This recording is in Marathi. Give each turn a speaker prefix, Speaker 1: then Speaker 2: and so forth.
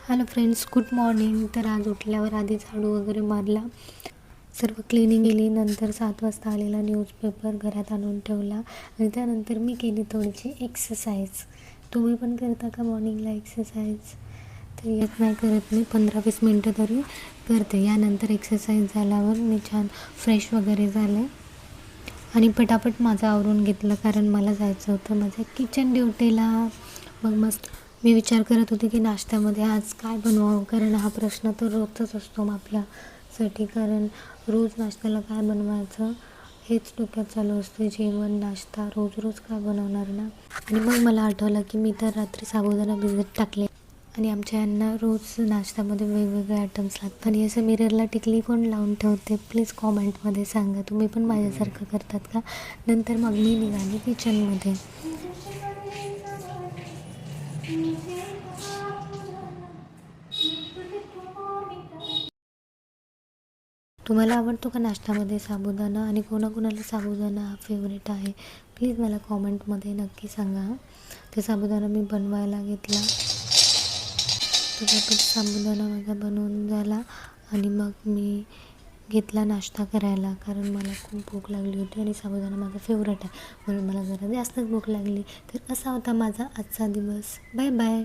Speaker 1: Hello friends, good morning. तर आज उठल्यावर आधी झाडू वगैरे मारला, सर्व क्लिनिंग केली. नंतर 7 वाजता आलेला न्यूजपेपर घरात आणून ठेवला आणि त्यानंतर मी केली थोडीशी एक्सरसाइज. तुम्ही पण करता का मॉर्निंगला एक्सरसाइज? तर येत नाही करत, मी 15-20 मिनटं तरी करते. यानंतर एक्सरसाइज झाल्यावर मी छान फ्रेश वगैरे झाले आणि पटापट माझं आवरून घेतलं, कारण मला जायचं होतं माझ्या किचन ड्युटीला. मग मस्त मी विचार करत होते की नाश्त्यामध्ये आज काय बनवावं, कारण हा प्रश्न तर रोजचाच असतो मग आपल्यासाठी. कारण रोज नाश्त्याला काय बनवायचं हेच डोक्यात चालू असते. जेवण, नाश्ता, रोज रोज काय बनवणार ना. आणि मग मला आठवलं की मी तर रात्री साबुदाणा भिजत टाकले आणि आमच्या यांना रोज नाश्त्यामध्ये वेगवेगळे आयटम्स लागतात. आणि असं मिररला टिकली कोण लावून ठेवते, प्लीज कॉमेंटमध्ये सांगा. तुम्ही पण माझ्यासारखं करतात का? नंतर मग मी निघाली किचनमध्ये. तुम्हाला आवडतो का नाश्त्यामध्ये साबुदाणा? आणि कोणाकोणाला साबुदाणा हा फेवरेट आहे, प्लीज मला कॉमेंटमध्ये नक्की सांगा. ते साबुदाणा मी बनवायला घेतला. तर साबुदाणा माझा बनवून झाला आणि मग मी घेतला नाश्ता करायला, कारण मला खूप भूक लागली होती आणि साबुदाणा माझा फेवरेट आहे म्हणून मला जरा जास्तच भूक लागली. तर असा होता माझा आजचा दिवस. Bye bye.